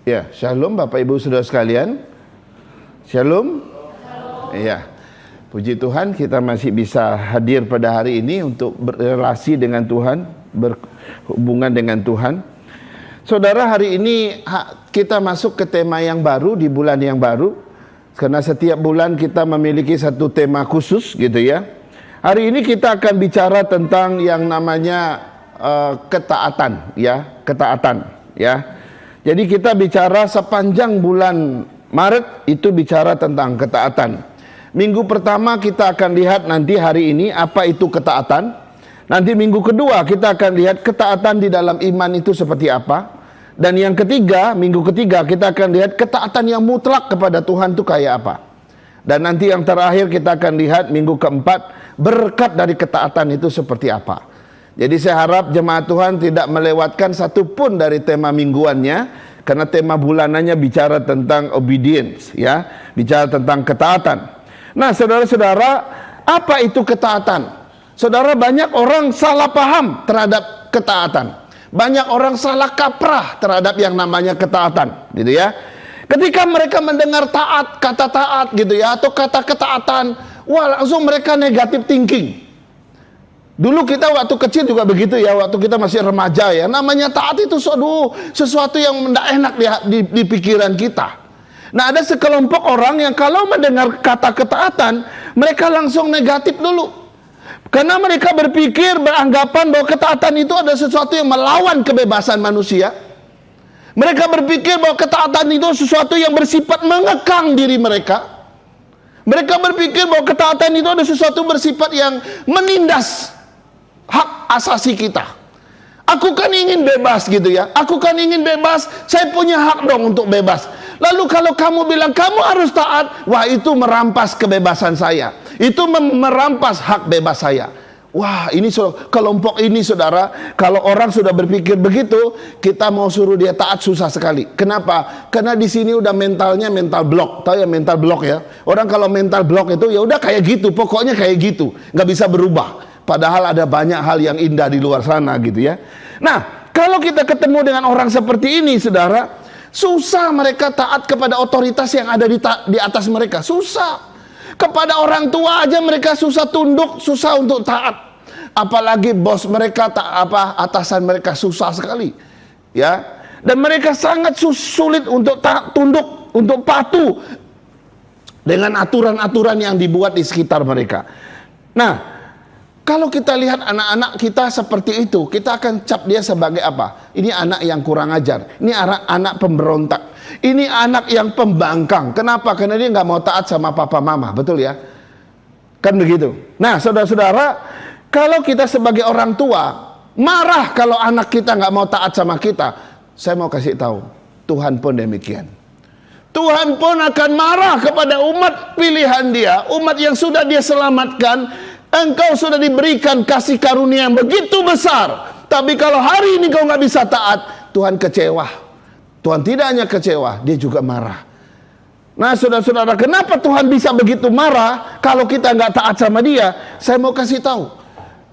Ya, shalom Bapak Ibu Saudara sekalian. Shalom. Iya. Puji Tuhan kita masih bisa hadir pada hari ini untuk berrelasi dengan Tuhan, berhubungan dengan Tuhan. Saudara, hari ini kita masuk ke tema yang baru di bulan yang baru. Karena setiap bulan kita memiliki satu tema khusus gitu ya. Hari ini kita akan bicara tentang yang namanya ketaatan ya, ketaatan ya. Jadi kita bicara sepanjang bulan Maret itu bicara tentang ketaatan. Minggu pertama kita akan lihat nanti hari ini apa itu ketaatan. Nanti minggu kedua kita akan lihat ketaatan di dalam iman itu seperti apa. Dan yang ketiga, minggu ketiga kita akan lihat ketaatan yang mutlak kepada Tuhan itu kayak apa. Dan nanti yang terakhir kita akan lihat minggu keempat berkat dari ketaatan itu seperti apa. Jadi saya harap jemaat Tuhan tidak melewatkan satu pun dari tema mingguannya, karena tema bulanannya bicara tentang obedience ya, bicara tentang ketaatan. Nah, saudara-saudara, apa itu ketaatan? Saudara, banyak orang salah paham terhadap ketaatan. Banyak orang salah kaprah terhadap yang namanya ketaatan, gitu ya. Ketika mereka mendengar taat, kata taat gitu ya, atau kata ketaatan, wah langsung mereka negatif thinking. Dulu kita waktu kecil juga begitu ya, waktu kita masih remaja ya. Namanya taat itu sesuatu yang tidak enak di pikiran kita. Nah, ada sekelompok orang yang kalau mendengar kata ketaatan, mereka langsung negatif dulu. Karena mereka beranggapan bahwa ketaatan itu adalah sesuatu yang melawan kebebasan manusia. Mereka berpikir bahwa ketaatan itu sesuatu yang bersifat mengekang diri mereka. Mereka berpikir bahwa ketaatan itu adalah sesuatu bersifat yang menindas hak asasi kita. Aku kan ingin bebas gitu ya. Aku kan ingin bebas, saya punya hak dong untuk bebas. Lalu kalau kamu bilang kamu harus taat, wah itu merampas kebebasan saya. Itu merampas hak bebas saya. Wah, ini kelompok ini saudara, kalau orang sudah berpikir begitu, kita mau suruh dia taat susah sekali. Kenapa? Karena di sini udah mentalnya mental block. Tahu ya mental block ya? Orang kalau mental block itu ya udah kayak gitu, pokoknya kayak gitu, nggak bisa berubah. Padahal ada banyak hal yang indah di luar sana gitu ya. Nah, kalau kita ketemu dengan orang seperti ini saudara, susah mereka taat kepada otoritas yang ada di atas mereka. Susah. Kepada orang tua aja mereka susah tunduk, susah untuk taat. Apalagi bos mereka, atasan mereka susah sekali. Ya. Dan mereka sangat sulit untuk tunduk, untuk patuh dengan aturan-aturan yang dibuat di sekitar mereka. Nah, kalau kita lihat anak-anak kita seperti itu, kita akan cap dia sebagai apa? Ini anak yang kurang ajar. Ini anak pemberontak. Ini anak yang pembangkang. Kenapa? Karena dia nggak mau taat sama papa mama. Betul ya? Kan begitu. Nah, saudara-saudara, kalau kita sebagai orang tua marah kalau anak kita nggak mau taat sama kita, saya mau kasih tahu, Tuhan pun demikian. Tuhan pun akan marah kepada umat pilihan dia, umat yang sudah dia selamatkan. Engkau sudah diberikan kasih karunia yang begitu besar, tapi kalau hari ini kau nggak bisa taat, Tuhan kecewa. Tuhan tidak hanya kecewa, dia juga marah. Nah, saudara-saudara, kenapa Tuhan bisa begitu marah kalau kita nggak taat sama dia? Saya mau kasih tahu.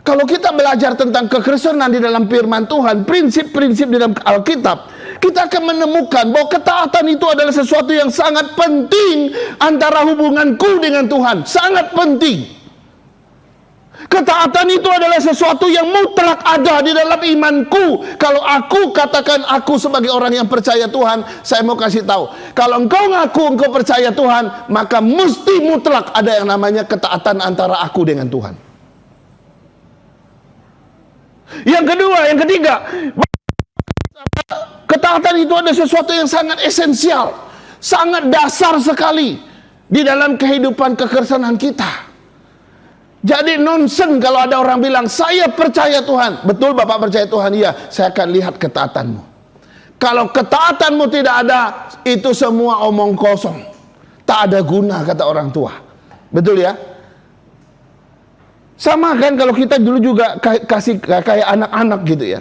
Kalau kita belajar tentang kekristenan di dalam firman Tuhan, prinsip-prinsip di dalam Alkitab, kita akan menemukan bahwa ketaatan itu adalah sesuatu yang sangat penting antara hubunganku dengan Tuhan. Sangat penting. Ketaatan itu adalah sesuatu yang mutlak ada di dalam imanku. Kalau aku katakan aku sebagai orang yang percaya Tuhan, saya mau kasih tahu, kalau engkau ngaku engkau percaya Tuhan, maka mesti mutlak ada yang namanya ketaatan antara aku dengan Tuhan. Yang kedua, yang ketiga, ketaatan itu ada sesuatu yang sangat esensial, sangat dasar sekali di dalam kehidupan kekristenan kita. Jadi nonsen kalau ada orang bilang saya percaya Tuhan. Betul Bapak percaya Tuhan? Iya, saya akan lihat ketaatanmu. Kalau ketaatanmu tidak ada, itu semua omong kosong. Tak ada guna kata orang tua. Betul ya? Sama kan kalau kita dulu juga kasih kayak anak-anak gitu ya.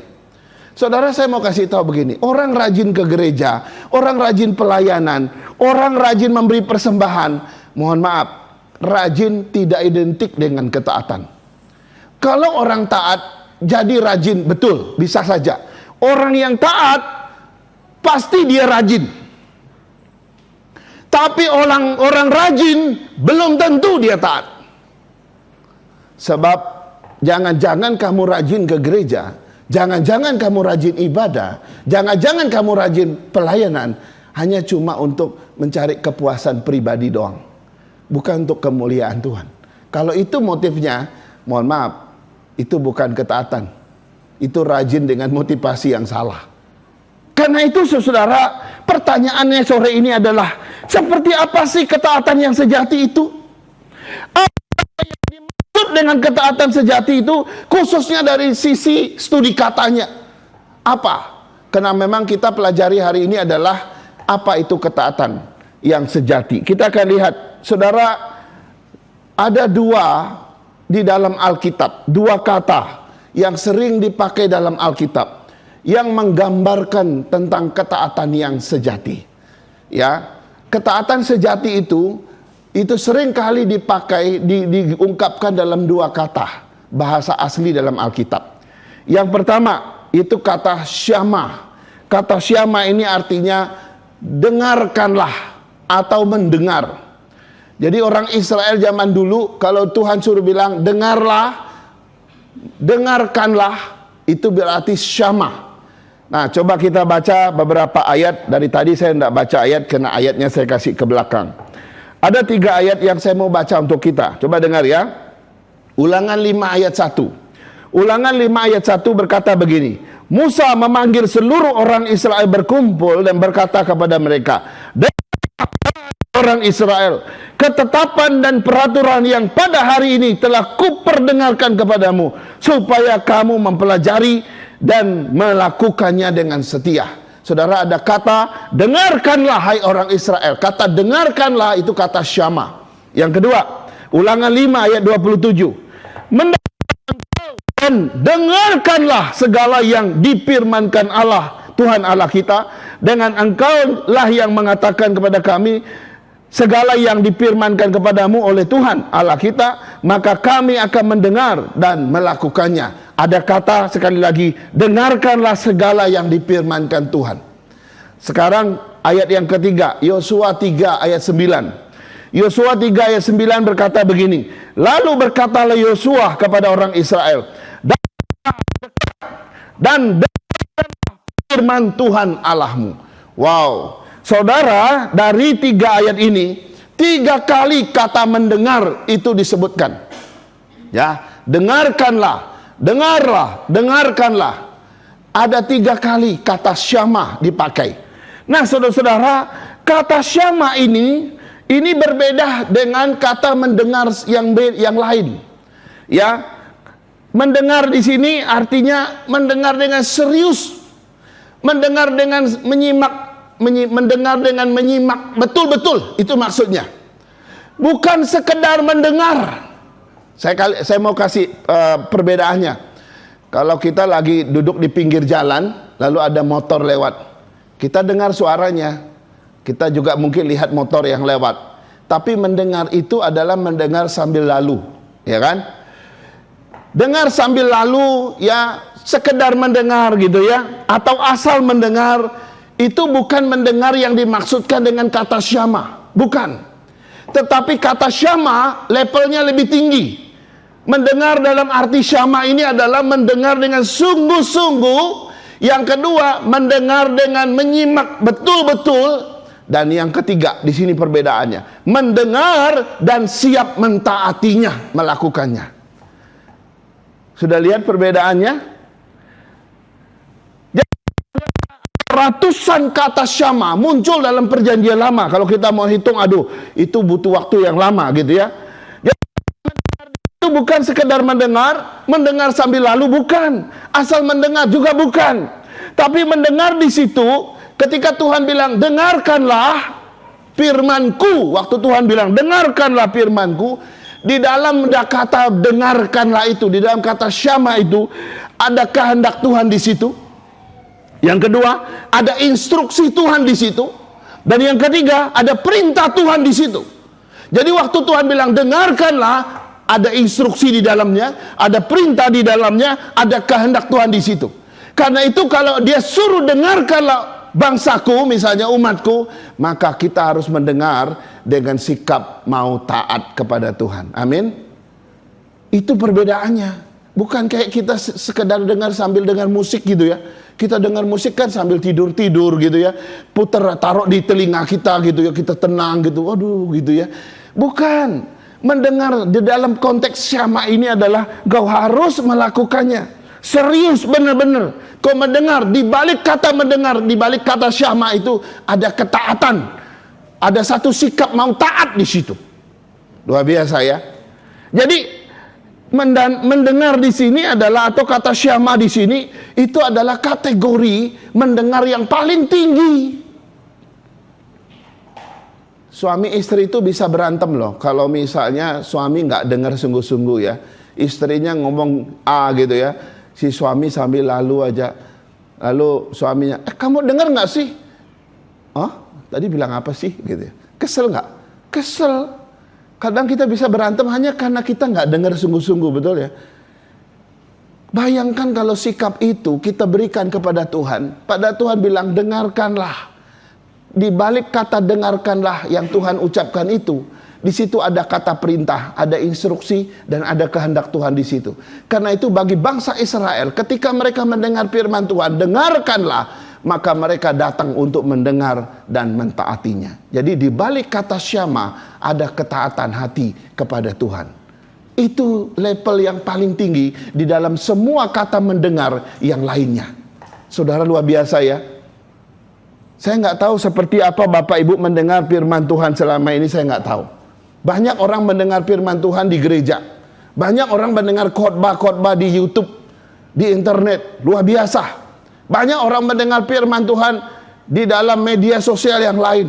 Saudara, saya mau kasih tahu begini, orang rajin ke gereja, orang rajin pelayanan, orang rajin memberi persembahan, mohon maaf, rajin tidak identik dengan ketaatan. Kalau orang taat jadi rajin, betul, bisa saja. Orang yang taat pasti dia rajin. Tapi orang rajin belum tentu dia taat. Sebab jangan-jangan kamu rajin ke gereja, jangan-jangan kamu rajin ibadah, jangan-jangan kamu rajin pelayanan hanya cuma untuk mencari kepuasan pribadi doang, bukan untuk kemuliaan Tuhan. Kalau itu motifnya, mohon maaf, itu bukan ketaatan. Itu rajin dengan motivasi yang salah. Karena itu saudara, pertanyaannya sore ini adalah, seperti apa sih ketaatan yang sejati itu? Apa yang dimaksud dengan ketaatan sejati itu, khususnya dari sisi studi katanya? Apa? Karena memang kita pelajari hari ini adalah apa itu ketaatan yang sejati. Kita akan lihat, saudara, ada dua di dalam Alkitab, dua kata yang sering dipakai dalam Alkitab yang menggambarkan tentang ketaatan yang sejati. Ya, ketaatan sejati itu sering kali dipakai, diungkapkan dalam dua kata bahasa asli dalam Alkitab. Yang pertama itu kata syama. Kata syama ini artinya dengarkanlah atau mendengar. Jadi orang Israel zaman dulu kalau Tuhan suruh bilang dengarlah, dengarkanlah, itu berarti syama. Nah, coba kita baca beberapa ayat. Dari tadi saya tidak baca ayat karena ayatnya saya kasih ke belakang. Ada 3 ayat yang saya mau baca untuk kita. Coba dengar ya. Ulangan 5 ayat 1. Ulangan 5 ayat 1 berkata begini. Musa memanggil seluruh orang Israel berkumpul dan berkata kepada mereka, orang Israel, ketetapan dan peraturan yang pada hari ini telah kuperdengarkan kepadamu, supaya kamu mempelajari dan melakukannya dengan setia. Saudara, ada kata dengarkanlah hai orang Israel. Kata dengarkanlah itu kata syama. Yang kedua, Ulangan 5 ayat 27. Dan dengarkanlah segala yang difirmankan Allah, Tuhan Allah kita, dengan engkau lah yang mengatakan kepada kami segala yang difirmankan kepadamu oleh Tuhan Allah kita, maka kami akan mendengar dan melakukannya. Ada kata sekali lagi, dengarkanlah segala yang difirmankan Tuhan. Sekarang ayat yang ketiga, Yosua 3 ayat 9. Yosua 3 ayat 9 berkata begini. Lalu berkatalah Yosua kepada orang Israel, dan dengarkanlah firman Tuhan Allahmu. Wow, saudara, dari 3 ayat ini 3 kali kata mendengar itu disebutkan. Ya, dengarkanlah, dengarlah, dengarkanlah. Ada 3 kali kata syama dipakai. Nah, saudara-saudara, kata syama ini berbeda dengan kata mendengar yang lain. Ya, mendengar di sini artinya mendengar dengan serius, mendengar dengan menyimak, mendengar dengan menyimak betul-betul, itu maksudnya. Bukan sekedar mendengar. Saya mau kasih perbedaannya. Kalau kita lagi duduk di pinggir jalan, lalu ada motor lewat, kita dengar suaranya, kita juga mungkin lihat motor yang lewat. Tapi mendengar itu adalah mendengar sambil lalu, ya kan? Dengar sambil lalu, ya sekedar mendengar gitu ya, atau asal mendengar, itu bukan mendengar yang dimaksudkan dengan kata syama, bukan. Tetapi kata syama levelnya lebih tinggi. Mendengar dalam arti syama ini adalah mendengar dengan sungguh-sungguh. Yang kedua, mendengar dengan menyimak betul-betul. Dan yang ketiga, di sini perbedaannya, mendengar dan siap mentaatinya, melakukannya. Sudah lihat perbedaannya? Ratusan kata syama muncul dalam perjanjian lama. Kalau kita mau hitung, aduh, itu butuh waktu yang lama gitu ya. Itu bukan sekedar mendengar sambil lalu, bukan. Asal mendengar juga bukan. Tapi mendengar di situ, ketika Tuhan bilang, dengarkanlah firmanku. Waktu Tuhan bilang, dengarkanlah firmanku. Di dalam kata dengarkanlah itu, di dalam kata syama itu, ada kehendak Tuhan di situ. Yang kedua, ada instruksi Tuhan di situ. Dan yang ketiga, ada perintah Tuhan di situ. Jadi waktu Tuhan bilang dengarkanlah, ada instruksi di dalamnya, ada perintah di dalamnya, ada kehendak Tuhan di situ. Karena itu kalau dia suruh dengarkanlah bangsaku, misalnya umatku, maka kita harus mendengar dengan sikap mau taat kepada Tuhan. Amin. Itu perbedaannya. Bukan kayak kita sekedar dengar sambil dengar musik gitu ya. Kita dengar musik kan sambil tidur-tidur gitu ya. Puter, taruh di telinga kita gitu ya. Kita tenang gitu. Waduh gitu ya. Bukan. Mendengar di dalam konteks syama ini adalah kau harus melakukannya. Serius benar-benar. Kau mendengar, di balik kata mendengar, di balik kata syama itu ada ketaatan. Ada satu sikap mau taat di situ. Luar biasa ya. Jadi mendengar di sini adalah, atau kata syama di sini itu adalah kategori mendengar yang paling tinggi. Suami istri itu bisa berantem loh kalau misalnya suami nggak dengar sungguh-sungguh ya. Istrinya ngomong A gitu ya, si suami sambil lalu aja. Lalu suaminya, kamu dengar nggak sih? Oh, tadi bilang apa sih? Gitu ya. Kesel nggak? Kesel. Kadang kita bisa berantem hanya karena kita nggak dengar sungguh-sungguh, betul ya? Bayangkan kalau sikap itu kita berikan kepada Tuhan. Pada Tuhan bilang, dengarkanlah. Di balik kata dengarkanlah yang Tuhan ucapkan itu, di situ ada kata perintah, ada instruksi, dan ada kehendak Tuhan di situ. Karena itu bagi bangsa Israel, ketika mereka mendengar firman Tuhan, dengarkanlah, maka mereka datang untuk mendengar dan mentaatinya. Jadi di balik kata syama ada ketaatan hati kepada Tuhan. Itu level yang paling tinggi di dalam semua kata mendengar yang lainnya. Saudara, luar biasa ya. Saya nggak tahu seperti apa Bapak Ibu mendengar firman Tuhan selama ini, saya nggak tahu. Banyak orang mendengar firman Tuhan di gereja. Banyak orang mendengar khotbah-khotbah di YouTube, di internet, luar biasa. Banyak orang mendengar firman Tuhan di dalam media sosial yang lain.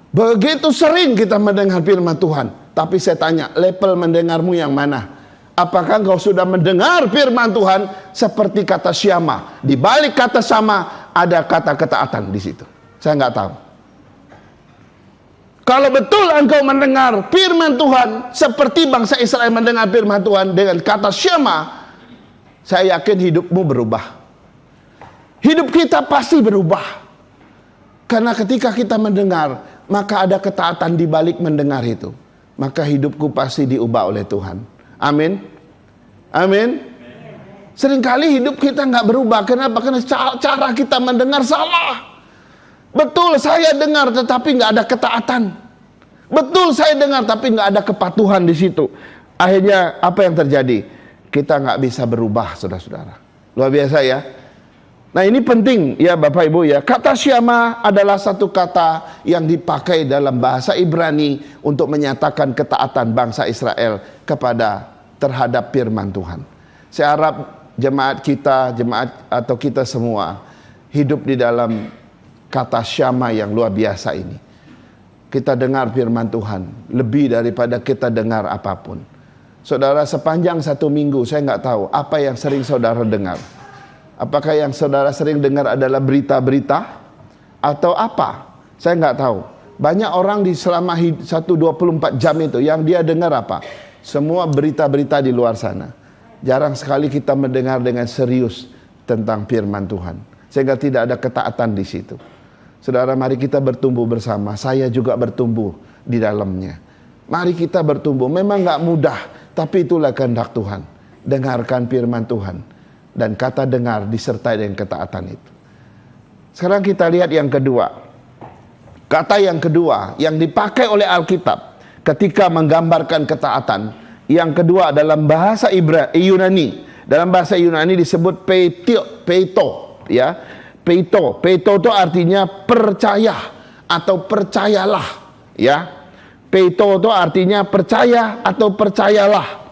Begitu sering kita mendengar firman Tuhan. Tapi saya tanya, level mendengarmu yang mana? Apakah engkau sudah mendengar firman Tuhan seperti kata syama? Di balik kata syama ada kata ketaatan di situ. Saya nggak tahu. Kalau betul engkau mendengar firman Tuhan seperti bangsa Israel mendengar firman Tuhan dengan kata syama, saya yakin hidupmu berubah. Hidup kita pasti berubah. Karena ketika kita mendengar, maka ada ketaatan di balik mendengar itu. Maka hidupku pasti diubah oleh Tuhan. Amin. Amin. Seringkali hidup kita nggak berubah. Kenapa? Karena cara kita mendengar salah. Betul saya dengar tetapi nggak ada ketaatan. Betul saya dengar tapi nggak ada kepatuhan di situ. Akhirnya apa yang terjadi? Kita nggak bisa berubah, saudara-saudara. Luar biasa ya. Nah ini penting ya Bapak Ibu ya. Kata syama adalah satu kata yang dipakai dalam bahasa Ibrani untuk menyatakan ketaatan bangsa Israel terhadap firman Tuhan. Saya harap jemaat atau kita semua hidup di dalam kata syama yang luar biasa ini. Kita dengar firman Tuhan lebih daripada kita dengar apapun. Saudara, sepanjang satu minggu saya nggak tahu apa yang sering saudara dengar. Apakah yang saudara sering dengar adalah berita-berita atau apa? Saya nggak tahu. Banyak orang di selama 24 jam itu yang dia dengar apa? Semua berita-berita di luar sana. Jarang sekali kita mendengar dengan serius tentang firman Tuhan. Sehingga tidak ada ketaatan di situ. Saudara, mari kita bertumbuh bersama. Saya juga bertumbuh di dalamnya. Mari kita bertumbuh. Memang nggak mudah, tapi itulah kehendak Tuhan. Dengarkan firman Tuhan. Dan kata dengar disertai dengan ketaatan itu. Sekarang kita lihat yang kedua. Kata yang kedua yang dipakai oleh Alkitab ketika menggambarkan ketaatan. Yang kedua dalam bahasa Yunani. Dalam bahasa Yunani disebut peito, ya. Peito itu artinya percaya atau percayalah, ya. Peito itu artinya percaya atau percayalah.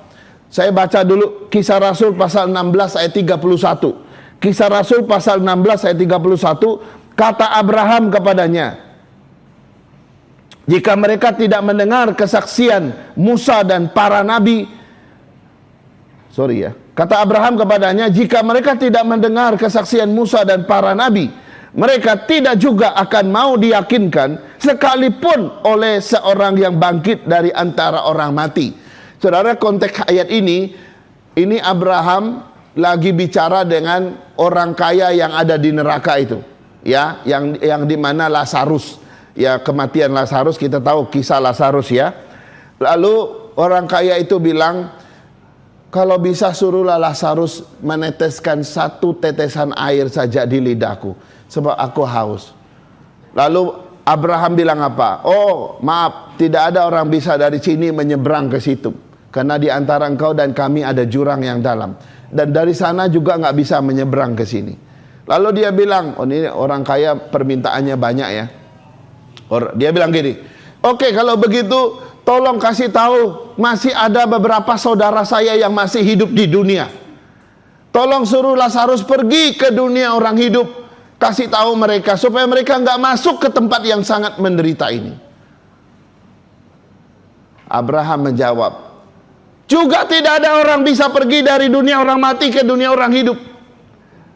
Saya baca dulu Kisah Rasul pasal 16 ayat 31. Kisah Rasul pasal 16 ayat 31, kata Abraham kepadanya, jika mereka tidak mendengar kesaksian Musa dan para nabi, kata Abraham kepadanya, jika mereka tidak mendengar kesaksian Musa dan para nabi, mereka tidak juga akan mau diyakinkan sekalipun oleh seorang yang bangkit dari antara orang mati. Saudara, konteks ayat ini Abraham lagi bicara dengan orang kaya yang ada di neraka itu. ya, yang di mana Lazarus, ya, kematian Lazarus, kita tahu kisah Lazarus ya. Lalu orang kaya itu bilang, kalau bisa suruhlah Lazarus meneteskan satu tetesan air saja di lidahku, sebab aku haus. Lalu Abraham bilang apa? Oh maaf, tidak ada orang bisa dari sini menyeberang ke situ, karena di antara engkau dan kami ada jurang yang dalam, dan dari sana juga nggak bisa menyeberang ke sini. Lalu dia bilang, oh ini orang kaya permintaannya banyak ya. Dia bilang gini, oke, kalau begitu tolong kasih tahu, masih ada beberapa saudara saya yang masih hidup di dunia. Tolong suruh Lazarus pergi ke dunia orang hidup, kasih tahu mereka supaya mereka nggak masuk ke tempat yang sangat menderita ini. Abraham menjawab, juga tidak ada orang bisa pergi dari dunia orang mati ke dunia orang hidup.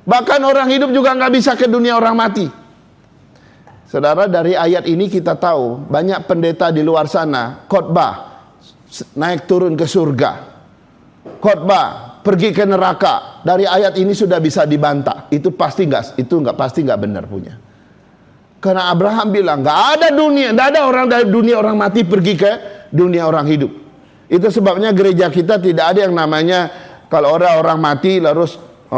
Bahkan orang hidup juga nggak bisa ke dunia orang mati. Saudara, dari ayat ini kita tahu banyak pendeta di luar sana khotbah naik turun ke surga, khotbah pergi ke neraka. Dari ayat ini sudah bisa dibantah. Itu pasti nggak benar punya. Karena Abraham bilang nggak ada orang dari dunia orang mati pergi ke dunia orang hidup. Itu sebabnya gereja kita tidak ada yang namanya kalau orang mati lalu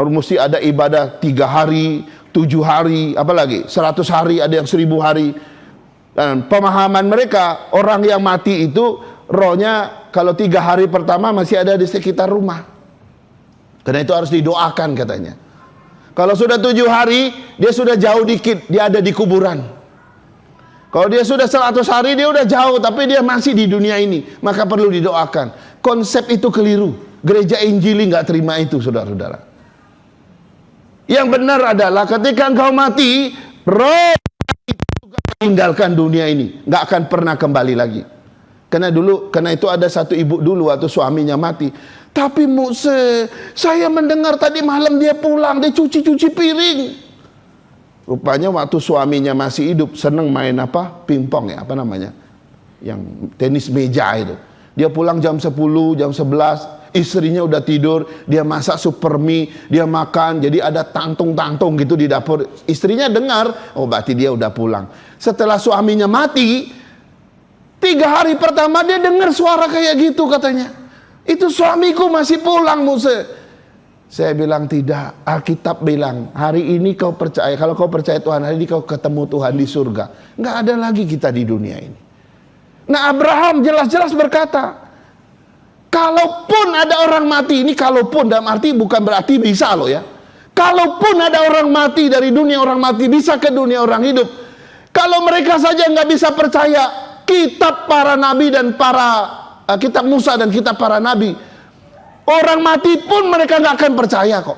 mesti ada ibadah 3 hari, 7 hari, apalagi 100 hari, ada yang 1000 hari. Dan pemahaman mereka, orang yang mati itu rohnya kalau 3 hari pertama masih ada di sekitar rumah, karena itu harus didoakan katanya. Kalau sudah 7 hari, dia sudah jauh dikit, dia ada di kuburan. Kalau dia sudah 100 hari, dia udah jauh, tapi dia masih di dunia ini, maka perlu didoakan. Konsep itu keliru. Gereja Injili nggak terima itu, saudara-saudara. Yang benar adalah ketika engkau mati, roh itu juga meninggalkan dunia ini, nggak akan pernah kembali lagi. Karena itu ada satu ibu dulu waktu suaminya mati. Tapi Muse, saya mendengar tadi malam dia pulang, dia cuci piring. Rupanya waktu suaminya masih hidup seneng main pingpong ya, yang tenis meja itu. Dia pulang jam 10, jam 11. Istrinya udah tidur, dia masak super mie, dia makan, jadi ada tangtung-tangtung gitu di dapur. Istrinya dengar, oh berarti dia udah pulang. Setelah suaminya mati, 3 hari pertama dia dengar suara kayak gitu katanya. Itu suamiku masih pulang, Muse. Saya bilang tidak, Alkitab bilang, hari ini kau percaya, kalau kau percaya Tuhan, hari ini kau ketemu Tuhan di surga. Nggak ada lagi kita di dunia ini. Nah Abraham jelas-jelas berkata, kalaupun ada orang mati, ini kalaupun dalam arti bukan berarti bisa loh ya. Kalaupun ada orang mati dari dunia orang mati bisa ke dunia orang hidup. Kalau mereka saja nggak bisa percaya kitab para nabi dan kitab Musa dan kitab para nabi, orang mati pun mereka nggak akan percaya kok.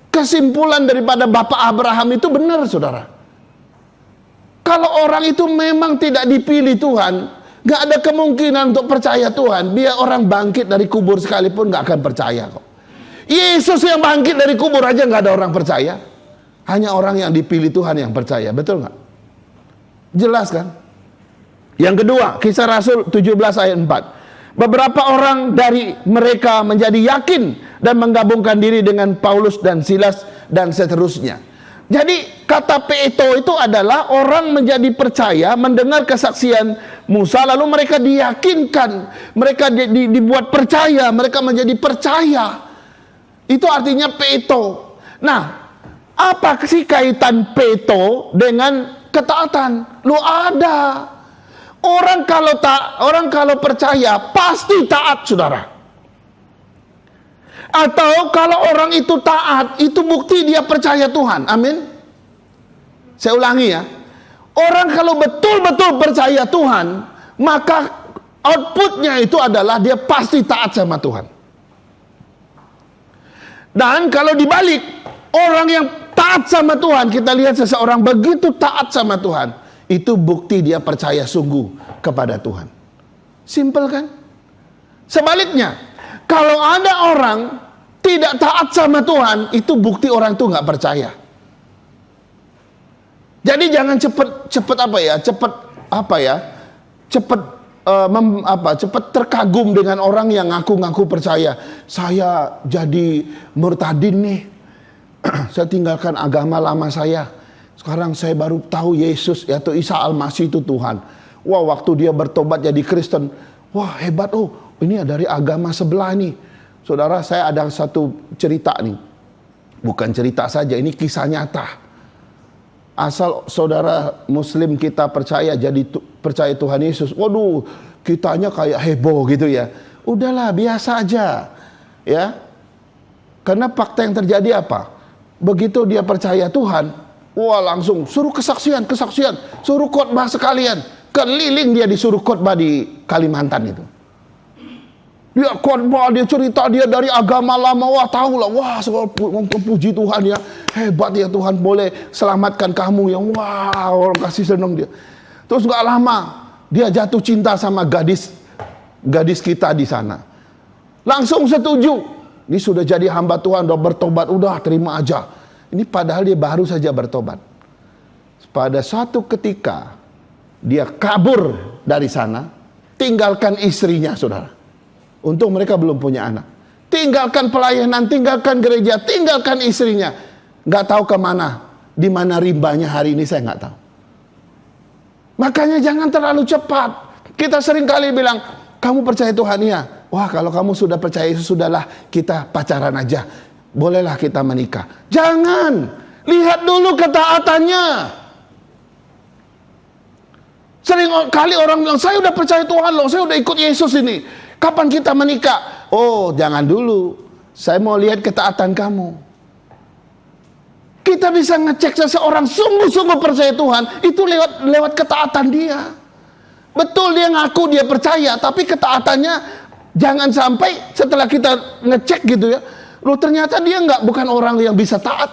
Kesimpulan daripada Bapak Abraham itu benar, saudara. Kalau orang itu memang tidak dipilih Tuhan, gak ada kemungkinan untuk percaya Tuhan. Biar orang bangkit dari kubur sekalipun gak akan percaya kok. Yesus yang bangkit dari kubur aja gak ada orang percaya. Hanya orang yang dipilih Tuhan yang percaya. Betul gak? Jelas kan? Yang kedua, Kisah Rasul 17 ayat 4. Beberapa orang dari mereka menjadi yakin dan menggabungkan diri dengan Paulus dan Silas dan seterusnya. Jadi kata peito itu adalah orang menjadi percaya mendengar kesaksian Musa, lalu mereka diyakinkan, mereka dibuat percaya, mereka menjadi percaya. Itu artinya peito. Nah, apa sih kaitan peito dengan ketaatan? Lu ada. Orang kalau percaya pasti taat, saudara. Atau kalau orang itu taat, itu bukti dia percaya Tuhan. Amin. Saya ulangi ya. Orang kalau betul-betul percaya Tuhan, maka outputnya itu adalah dia pasti taat sama Tuhan. Dan kalau dibalik, orang yang taat sama Tuhan, kita lihat seseorang begitu taat sama Tuhan, itu bukti dia percaya sungguh kepada Tuhan. Simple kan? Sebaliknya, kalau ada orang tidak taat sama Tuhan, itu bukti orang itu nggak percaya. Jadi jangan cepat terkagum dengan orang yang ngaku-ngaku percaya. Saya jadi murtadin nih, saya tinggalkan agama lama saya, Sekarang saya baru tahu Yesus atau Isa Al-Masih itu Tuhan. Wah, waktu dia bertobat jadi Kristen, wah hebat, oh ini dari agama sebelah nih. Saudara, saya ada satu cerita nih. Bukan cerita saja, ini kisah nyata. Asal saudara Muslim kita percaya percaya Tuhan Yesus, waduh, kitanya kayak heboh gitu ya. Udahlah, biasa aja. Ya. Karena fakta yang terjadi apa? Begitu dia percaya Tuhan, wah langsung suruh kesaksian, suruh khotbah sekalian. Keliling dia disuruh khotbah di Kalimantan itu. Dia khotbah, dia cerita dia dari agama lama, wah tahu lah, wah puji Tuhan ya, hebat ya Tuhan boleh selamatkan kamu ya, wah orang kasih senang dia. Terus gak lama dia jatuh cinta sama gadis kita di sana. Langsung setuju, ini sudah jadi hamba Tuhan, udah bertobat, udah terima aja. Ini padahal dia baru saja bertobat. Pada suatu ketika dia kabur dari sana, tinggalkan istrinya, saudara. Untung mereka belum punya anak. Tinggalkan pelayanan, tinggalkan gereja, tinggalkan istrinya. Gak tahu kemana, di mana rimbanya hari ini saya gak tahu. Makanya jangan terlalu cepat. Kita sering kali bilang, kamu percaya Tuhan ya? Wah, kalau kamu sudah percaya Yesus, sudahlah kita pacaran aja. Bolehlah kita menikah. Jangan. Lihat dulu ketaatannya. Sering kali orang bilang, saya udah percaya Tuhan loh, saya udah ikut Yesus ini. Kapan kita menikah? Oh, jangan dulu. Saya mau lihat ketaatan kamu. Kita bisa ngecek seseorang sungguh-sungguh percaya Tuhan, itu lewat ketaatan dia. Betul dia ngaku dia percaya, tapi ketaatannya jangan sampai setelah kita ngecek gitu ya, loh ternyata dia bukan orang yang bisa taat.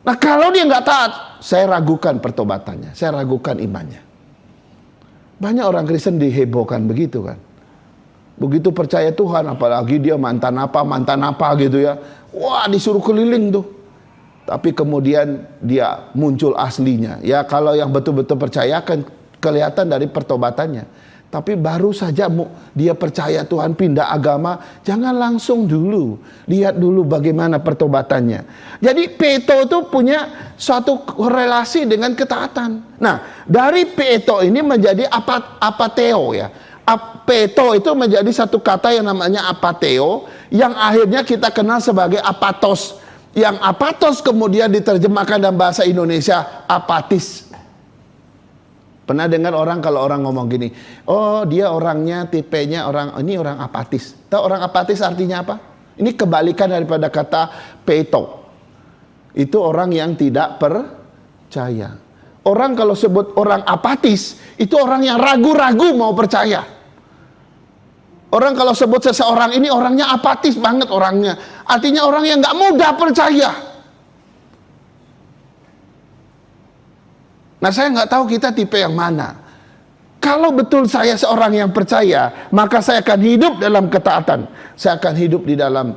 Nah kalau dia nggak taat, saya ragukan pertobatannya, saya ragukan imannya. Banyak orang Kristen dihebohkan begitu kan. Begitu percaya Tuhan, apalagi dia mantan apa gitu ya. Wah, disuruh keliling tuh. Tapi kemudian dia muncul aslinya. Ya kalau yang betul-betul percaya kan kelihatan dari pertobatannya. Tapi baru saja dia percaya Tuhan pindah agama, jangan langsung dulu. Lihat dulu bagaimana pertobatannya. Jadi peto itu punya suatu relasi dengan ketaatan. Nah, dari peto ini menjadi apateo ya. Peto itu menjadi satu kata yang namanya apateo, yang akhirnya kita kenal sebagai apatos. Yang apatos kemudian diterjemahkan dalam bahasa Indonesia apatis. Pernah dengar orang kalau orang ngomong gini, oh dia orangnya tipenya ini orang apatis. Tahu orang apatis artinya apa? Ini kebalikan daripada kata peto. Itu orang yang tidak percaya. Orang kalau sebut orang apatis, itu orang yang ragu-ragu mau percaya. Orang kalau sebut seseorang ini orangnya apatis banget orangnya. Artinya orang yang gak mudah percaya. Nah saya gak tahu kita tipe yang mana. Kalau betul saya seorang yang percaya, maka saya akan hidup dalam ketaatan. Saya akan hidup di dalam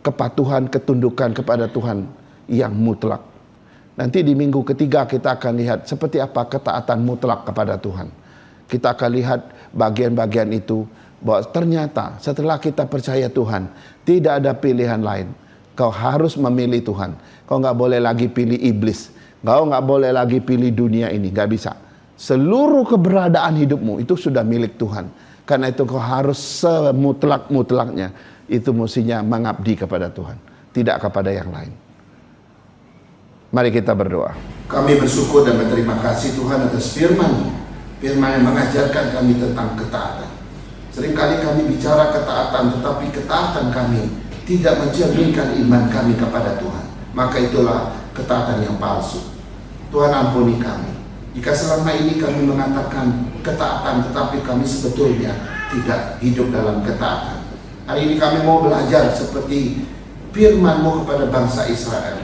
kepatuhan, ketundukan kepada Tuhan yang mutlak. Nanti di minggu ketiga kita akan lihat seperti apa ketaatan mutlak kepada Tuhan. Kita akan lihat bagian-bagian itu, bahwa ternyata setelah kita percaya Tuhan, tidak ada pilihan lain. Kau harus memilih Tuhan. Kau gak boleh lagi pilih iblis. Kau gak boleh lagi pilih dunia ini, gak bisa. Seluruh keberadaan hidupmu itu sudah milik Tuhan. Karena itu kau harus semutlak-mutlaknya, itu mestinya mengabdi kepada Tuhan, tidak kepada yang lain. Mari kita berdoa. Kami bersyukur dan berterima kasih Tuhan atas firman-Mu. Firman yang mengajarkan kami tentang ketaatan. Seringkali kami bicara ketaatan, tetapi ketaatan kami tidak mencerminkan iman kami kepada Tuhan. Maka itulah ketaatan yang palsu. Tuhan ampuni kami. Jika selama ini kami mengatakan ketaatan, tetapi kami sebetulnya tidak hidup dalam ketaatan. Hari ini kami mau belajar seperti firman-Mu kepada bangsa Israel,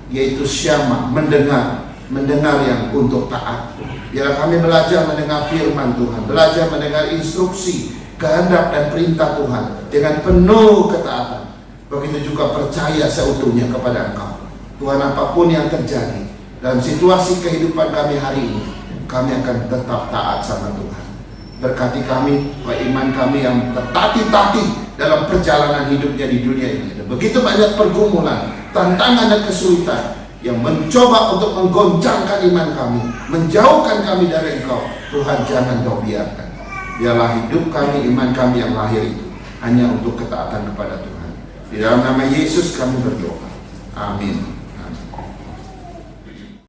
yaitu syama, mendengar yang untuk taat. Biarlah kami belajar mendengar firman Tuhan, belajar mendengar instruksi, kehendak dan perintah Tuhan dengan penuh ketaatan. Begitu juga percaya seutuhnya kepada Engkau. Tuhan, apapun yang terjadi dalam situasi kehidupan kami hari ini, kami akan tetap taat sama Tuhan. Berkati kami, iman kami yang tertatih-tatih dalam perjalanan hidupnya di dunia ini. Begitu banyak pergumulan, tantangan dan kesulitan yang mencoba untuk menggoncangkan iman kami, menjauhkan kami dari Engkau. Tuhan, jangan Kau biarkan. Biarlah hidup kami, iman kami yang lahir itu hanya untuk ketaatan kepada Tuhan. Di dalam nama Yesus kami berdoa. Amin.